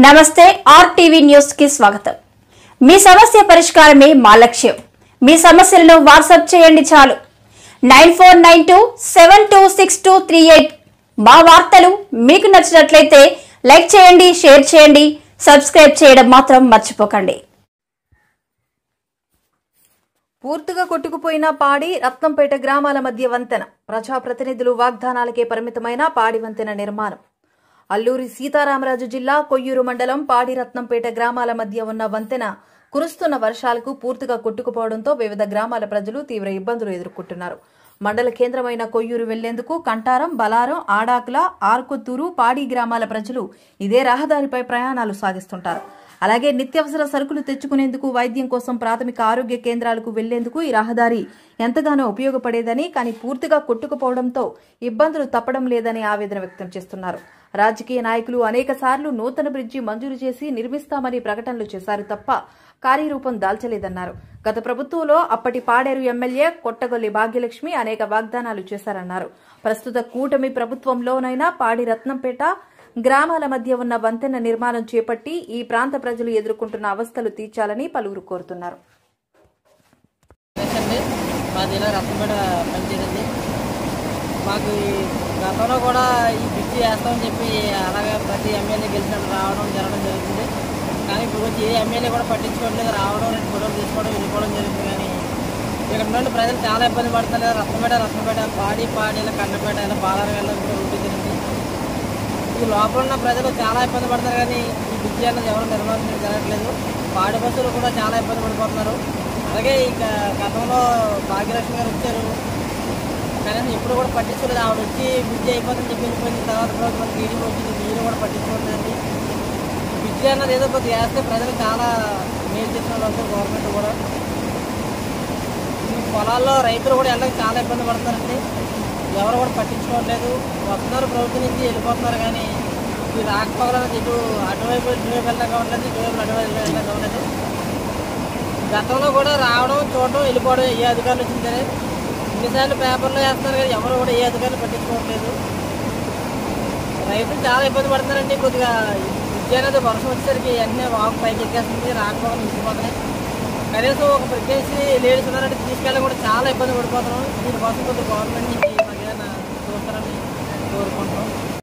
నమస్తే RTV news కి స్వాగతం। మీ సమస్య పరిష్కారమే మా లక్ష్యం। మీ సమస్యలను వాట్సాప్ చేయండి చాలు 9492726238। మా వార్తలు మీకు నచ్చినట్లయితే లైక్ చేయండి, షేర్ చేయండి, సబ్స్క్రైబ్ చేయడం మాత్రం మర్చిపోకండి। పూర్తిగా కొట్టుకుపోయిన పాడి రత్నంపేట గ్రామాల మధ్య వంతెన ప్రజాప్రతినిధులు వాగ్దానాలకే పరిమితమైన పాడి వంతెన నిర్మాణం। అల్లూరి సీతారామరాజు జిల్లా కొయ్యూరు మండలం పాడి రత్నంపేట గ్రామాల మధ్య ఉన్న వంతెన కురుస్తున్న వర్షాలకు పూర్తిగా కొట్టుకుపోవడంతో వివిధ గ్రామాల ప్రజలు తీవ్ర ఇబ్బందులు ఎదుర్కొంటున్నారు। మండల కేంద్రమైన కొయ్యూరు వెళ్లేందుకు కంటారం, బలారం, ఆడాకుల, ఆర్కొత్తూరు, పాడి గ్రామాల ప్రజలు ఇదే రహదారిపై ప్రయాణాలు సాగిస్తుంటారు। అలాగే నిత్యావసర సరుకులు తెచ్చుకునేందుకు, వైద్యం కోసం ప్రాథమిక ఆరోగ్య కేంద్రాలకు వెళ్లేందుకు ఈ రహదారి ఎంతగానో ఉపయోగపడేదని, కానీ పూర్తిగా కొట్టుకుపోవడంతో ఇబ్బందులు తప్పడం లేదని ఆవేదన వ్యక్తం చేస్తున్నారు। రాజకీయ నాయకులు అనేక సార్లు నూతన బ్రిడ్జి మంజూరు చేసి నిర్మిస్తామని ప్రకటనలు చేశారు తప్ప కార్యరూపం దాల్చలేదన్నారు। గత ప్రభుత్వంలో అప్పటి పాడేరు ఎమ్మెల్యే కొట్టగొల్లి భాగ్యలక్ష్మి అనేక వాగ్దానాలు చేశారన్నారు। ప్రస్తుత కూటమి ప్రభుత్వంలోనైనా పాడి రత్నంపేట గ్రామాల మధ్య ఉన్న వంతెన నిర్మాణం చేపట్టి ఈ ప్రాంత ప్రజలు ఎదుర్కొంటున్న అవస్థలు తీర్చాలని పలువురు కోరుతున్నారు। మాకు గతంలో కూడా ఈ బ్రిడ్జి వేస్తామని చెప్పి అలాగే ప్రతి ఎమ్మెల్యే గెలిచినప్పుడు రావడం జరగడం జరుగుతుంది। కానీ ఇప్పుడు వచ్చి ఏ ఎమ్మెల్యే కూడా పట్టించుకోవట్లేదు, రావడం, 2 ఫోటోలు తీసుకోవడం, వెళ్ళిపోవడం జరుగుతుంది। కానీ ఇక్కడ నుండి ప్రజలు చాలా ఇబ్బంది పడుతున్నారు। రత్నపేట, పాడీల కండపేట, ఇలా బాలారగల్లో కూడా రూట్ తిరిగింది। ఈ లోపల ఉన్న ప్రజలు చాలా ఇబ్బంది పడతారు, కానీ ఈ బ్రిడ్జి అన్నది ఎవరు నిర్మాణం జరగట్లేదు। పాడి బస్సులు కూడా చాలా ఇబ్బంది పడిపోతున్నారు। అలాగే ఇక గతంలో భాగ్యలక్ష్మి గారు వచ్చారు, కనీసం ఎప్పుడు కూడా పట్టించుకోలేదు। ఆవిడ వచ్చి బ్రిడ్జి అయిపోతుందని చెప్పి వెళ్ళిపోయిన తర్వాత మనకి నీళ్ళు వచ్చింది, నీళ్ళు కూడా పట్టించుకోలేదండి। బ్రిడ్జి అన్నది ఏదో కొద్దిగా వేస్తే ప్రజలు చాలా మేలు చేసిన వాళ్ళు గవర్నమెంట్ కూడా। పొలాల్లో రైతులు కూడా వెళ్ళడానికి చాలా ఇబ్బంది పడుతున్నారండి, ఎవరు కూడా పట్టించుకోవట్లేదు। వస్తున్నారు ప్రభుత్వం నుంచి, వెళ్ళిపోతున్నారు, కానీ ఈ రాకపోగలన్నది ఇటువైపు వెళ్ళడం కావట్లేదు, ఇటువైపు వెళ్ళడం కావట్లేదు। గతంలో కూడా రావడం, చూడడం, వెళ్ళిపోవడం ఏ అధికారులు వచ్చిందనే ఇన్నిసార్లు పేపర్లో వేస్తున్నారు, కానీ ఎవరు కూడా ఏ అధికారులు పట్టించుకోవట్లేదు। రైతులు చాలా ఇబ్బంది పడుతున్నారండి। కొద్దిగా విద్య అనేది వర్షం వచ్చేసరికి వెంటనే వాకు పైకి ఎక్కేస్తుంది, రాకపోవడం నిలిచిపోతున్నాయి। కనీసం ఒక ప్రెగ్నెన్సీ లేడీస్ ఉన్నారంటే తీసుకెళ్ళడం కూడా చాలా ఇబ్బంది పడిపోతున్నాం। దీనికోసం కొద్దిగా గవర్నమెంట్ నుంచి మాకు ఏదైనా చూస్తారని కోరుకుంటాం।